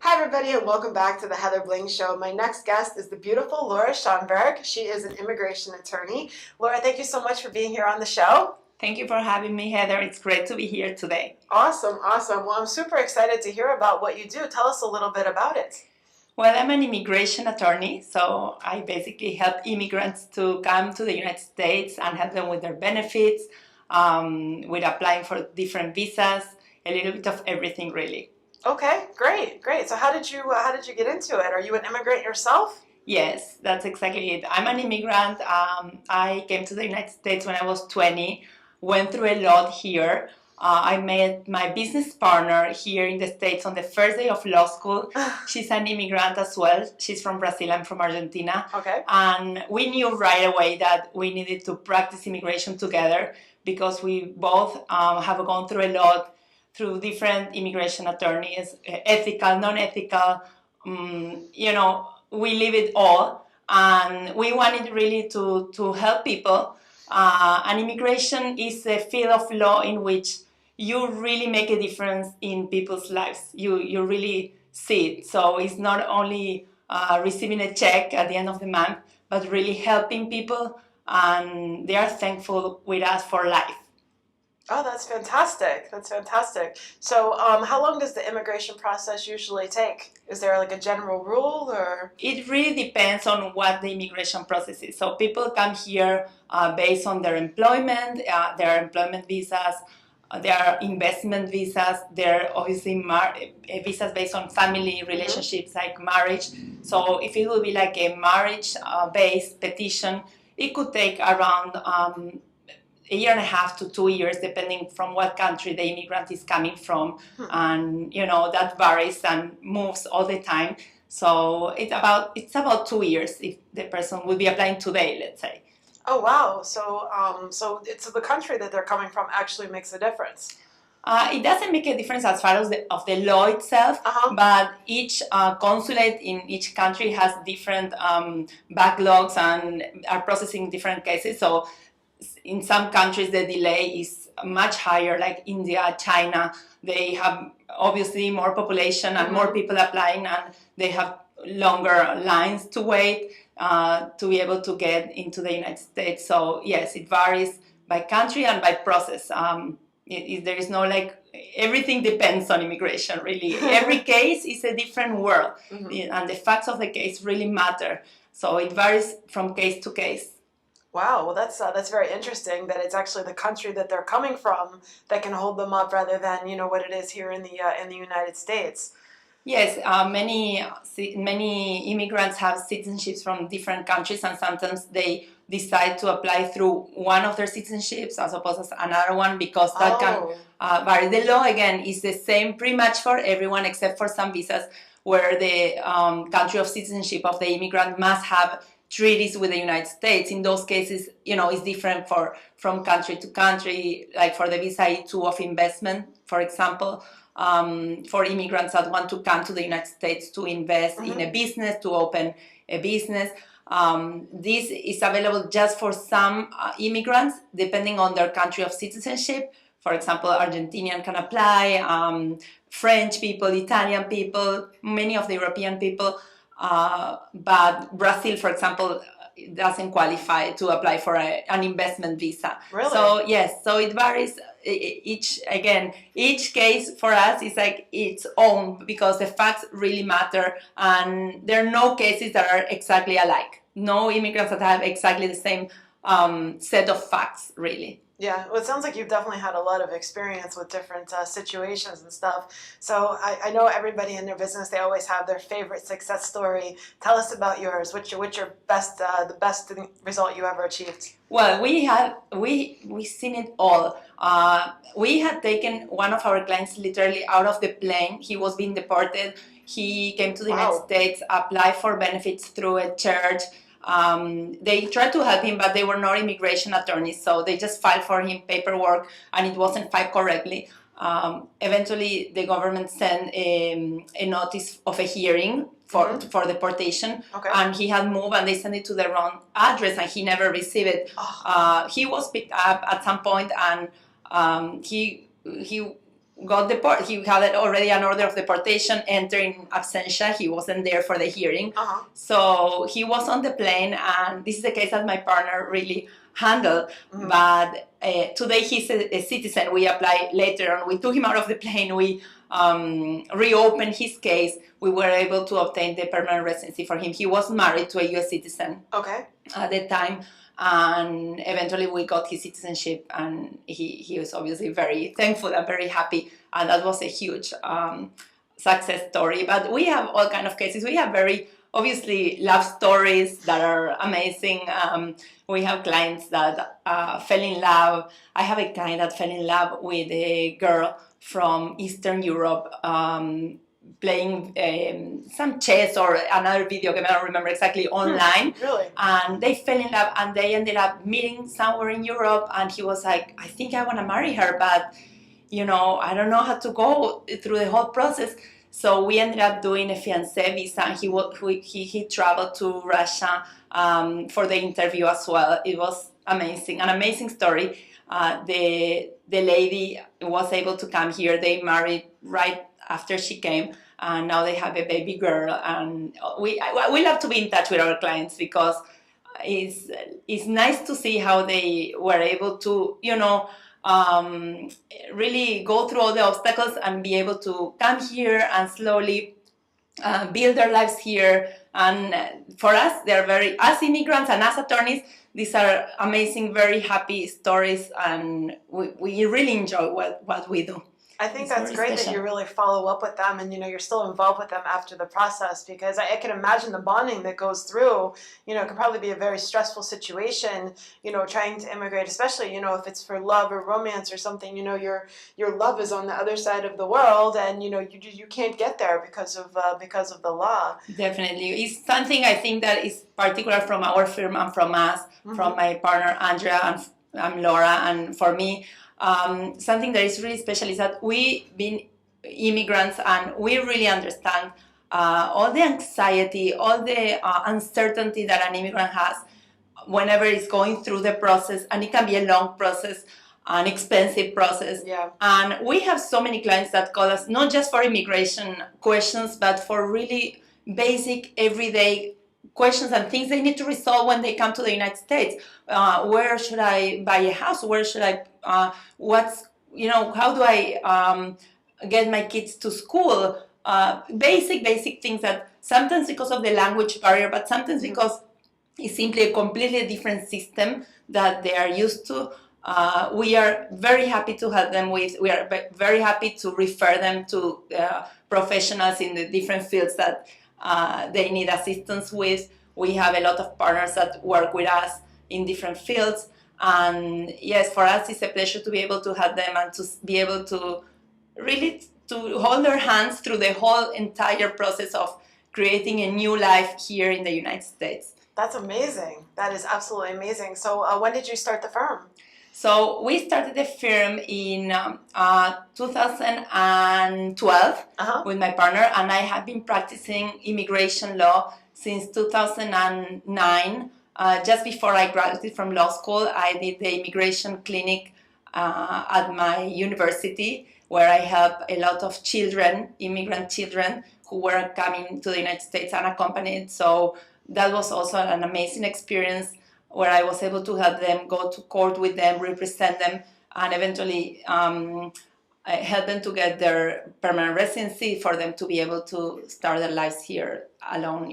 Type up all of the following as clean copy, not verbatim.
Hi everybody and welcome back to the Heather Bling Show. My next guest is the beautiful Laura Schonberg. She is an immigration attorney. Laura, thank you so much for being here on the show. Thank you for having me, Heather. It's great to be here today. Awesome. Well, I'm super excited to hear about what you do. Tell us a little bit about it. Well, I'm an immigration attorney, so I basically help immigrants to come to the United States and help them with their benefits, with applying for different visas, a little bit of everything, really. Okay, great. So how did you get into it? Are you an immigrant yourself? Yes, that's exactly it. I'm an immigrant. I came to the United States when I was 20, went through a lot here. I met my business partner here in the States on the first day of law school. She's an immigrant as well. She's from Brazil, I'm from Argentina. Okay. And we knew right away that we needed to practice immigration together because we both have gone through a lot through different immigration attorneys, ethical, non-ethical, we live it all, and we wanted really to help people. And immigration is a field of law in which you really make a difference in people's lives. You really see it. So it's not only receiving a check at the end of the month, but really helping people, and they are thankful with us for life. Oh, that's fantastic. So how long does the immigration process usually take? Is there like a general rule or? It really depends on what the immigration process is. So people come here based on their employment visas, their investment visas, their obviously visas based on family relationships like marriage. So if it will be like a marriage-based petition, it could take around a year and a half to 2 years, depending from what country the immigrant is coming from. And that varies and moves all the time. So it's about 2 years if the person will be applying today, let's say. Oh wow! So it's the country that they're coming from actually makes a difference. It doesn't make a difference as far as the law itself, but each consulate in each country has different backlogs and are processing different cases. So in some countries the delay is much higher, like India, China. They have obviously more population and more people applying, and they have longer lines to wait to be able to get into the United States. So yes, it varies by country and by process. There is no everything depends on immigration, really. Every case is a different world, and the facts of the case really matter. So it varies from case to case. Wow, well that's very interesting that it's actually the country that they're coming from that can hold them up rather than what it is here in the United States. Yes, many immigrants have citizenships from different countries, and sometimes they decide to apply through one of their citizenships as opposed to another one because that can vary. The law again is the same pretty much for everyone except for some visas where the country of citizenship of the immigrant must have treaties with the United States. In those cases, it's different from country to country. Like for the visa E2 of investment, for example, for immigrants that want to come to the United States to invest in a business, to open a business. This is available just for some immigrants, depending on their country of citizenship. For example, Argentinian can apply, French people, Italian people, many of the European people. But Brazil, for example, doesn't qualify to apply for an investment visa. Really? So yes, so it varies. Each case for us is like its own because the facts really matter, and there are no cases that are exactly alike. No immigrants that have exactly the same set of facts, really. Yeah, well, it sounds like you've definitely had a lot of experience with different situations and stuff. So I know everybody in their business, they always have their favorite success story. Tell us about yours. What's your best, the best result you ever achieved? Well, we've seen it all. We had taken one of our clients literally out of the plane. He was being deported. He came to the United States, applied for benefits through a church. They tried to help him, but they were not immigration attorneys, so they just filed for him paperwork, and it wasn't filed correctly. Eventually, the government sent a notice of a hearing for deportation, and he had moved, and they sent it to the wrong address, and he never received it. He was picked up at some point, and he got deported. He had already an order of deportation, entering absentia. He wasn't there for the hearing. So he was on the plane, and this is a case that my partner really handled. But today he's a citizen. We applied later on. We took him out of the plane. We reopened his case. We were able to obtain the permanent residency for him. He was married to a U.S. citizen at the time. And eventually we got his citizenship, and he was obviously very thankful and very happy, and that was a huge success story. But we have all kind of cases. We have very obviously love stories that are amazing. We have clients that fell in love. I have a client that fell in love with a girl from Eastern Europe, playing some chess or another video game, I don't remember exactly, online. Really? And they fell in love, and they ended up meeting somewhere in Europe, and he was like, I think I want to marry her, but I don't know how to go through the whole process. So we ended up doing a fiancé visa, and he traveled to Russia for the interview as well. It was amazing, an amazing story. The lady was able to come here. They married right after she came, and now they have a baby girl. And we love to be in touch with our clients, because it's nice to see how they were able to really go through all the obstacles and be able to come here and slowly build their lives here. And for us, they're as immigrants and as attorneys, these are amazing, very happy stories, and we really enjoy what we do. I think that's great that you really follow up with them, and you're still involved with them after the process, because I can imagine the bonding that goes through. It can probably be a very stressful situation, trying to immigrate, especially if it's for love or romance or something. Your love is on the other side of the world, and you can't get there because of the law. Definitely, it's something I think that is particular from our firm and from us, from my partner Andrea and I'm Laura, and for me. Something that is really special is that we've been immigrants, and we really understand all the anxiety, all the uncertainty that an immigrant has whenever it's going through the process, and it can be a long process, an expensive process. Yeah. And we have so many clients that call us not just for immigration questions, but for really basic, everyday questions and things they need to resolve when they come to the United States. Where should I buy a house? Where should I, how do I get my kids to school? Basic things that sometimes because of the language barrier, but sometimes because it's simply a completely different system that they are used to. We are very happy to help them with. We are very happy to refer them to professionals in the different fields that they need assistance with. We have a lot of partners that work with us in different fields, and yes, for us it's a pleasure to be able to help them and to be able to really to hold their hands through the whole entire process of creating a new life here in the United States. That's amazing. That is absolutely amazing. So when did you start the firm? So we started the firm in 2012 with my partner, and I have been practicing immigration law since 2009. Just before I graduated from law school, I did the immigration clinic at my university, where I help a lot of children, immigrant children, who were coming to the United States unaccompanied. So that was also an amazing experience, where I was able to help them, go to court with them, represent them, and eventually help them to get their permanent residency, for them to be able to start their lives here alone,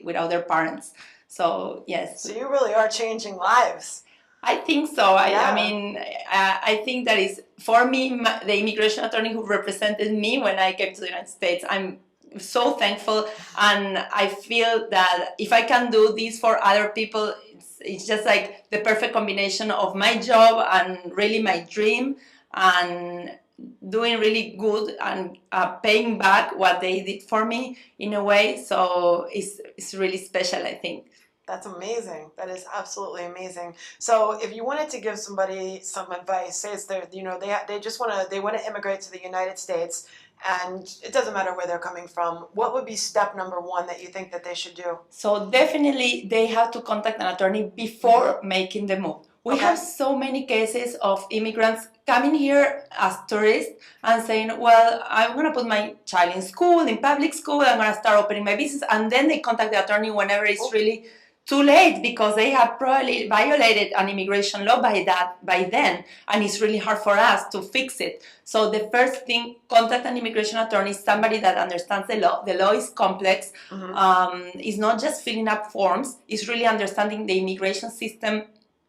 without their parents. So, yes. So you really are changing lives. I think so. I mean, I think that is, for me, the immigration attorney who represented me when I came to the United States, I'm so thankful, and I feel that if I can do this for other people, it's just like the perfect combination of my job and really my dream, and doing really good and paying back what they did for me in a way. So it's really special, I think. That's amazing. That is absolutely amazing. So if you wanted to give somebody some advice, say it's their, they just want to immigrate to the United States, and it doesn't matter where they're coming from, what would be step number one that you think that they should do? So definitely they have to contact an attorney before making the move. We have so many cases of immigrants coming here as tourists and saying, well, I'm going to put my child in school, in public school, I'm going to start opening my business, and then they contact the attorney whenever it's really too late because they have probably violated an immigration law by then, and it's really hard for us to fix it. So the first thing, contact an immigration attorney, somebody that understands the law. The law is complex. It's not just filling up forms, it's really understanding the immigration system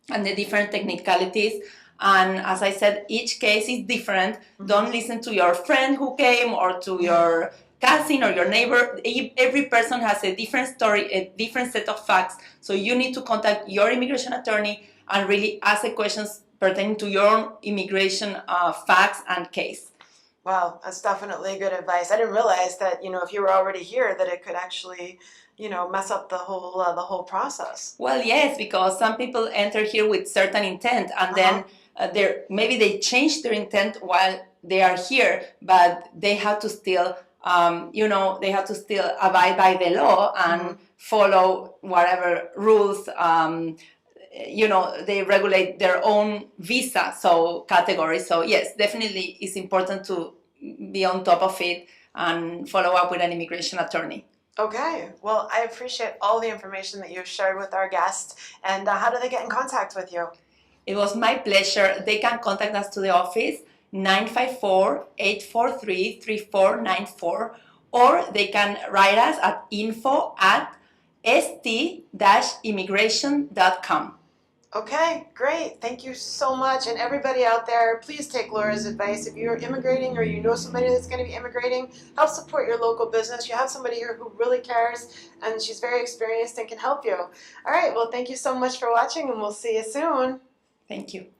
and the different technicalities. And as I said, each case is different. Don't listen to your friend who came or to your cousin or your neighbor. Every person has a different story, a different set of facts. So you need to contact your immigration attorney and really ask the questions pertaining to your own immigration facts and case. Wow, that's definitely good advice. I didn't realize that, if you were already here, that it could actually, mess up the whole process. Well, yes, because some people enter here with certain intent, and then maybe they change their intent while they are here, but they have to still, they have to still abide by the law and follow whatever rules. They regulate their own visa category. So yes, definitely it's important to be on top of it and follow up with an immigration attorney. Okay, well, I appreciate all the information that you've shared with our guests. And how do they get in contact with you? It was my pleasure. They can contact us to the office, 954-843-3494, or they can write us at info@st-immigration.com. Okay, great. Thank you so much. And everybody out there, please take Laura's advice. If you're immigrating or you know somebody that's going to be immigrating, help support your local business. You have somebody here who really cares, and she's very experienced and can help you. All right, well, thank you so much for watching, and we'll see you soon. Thank you.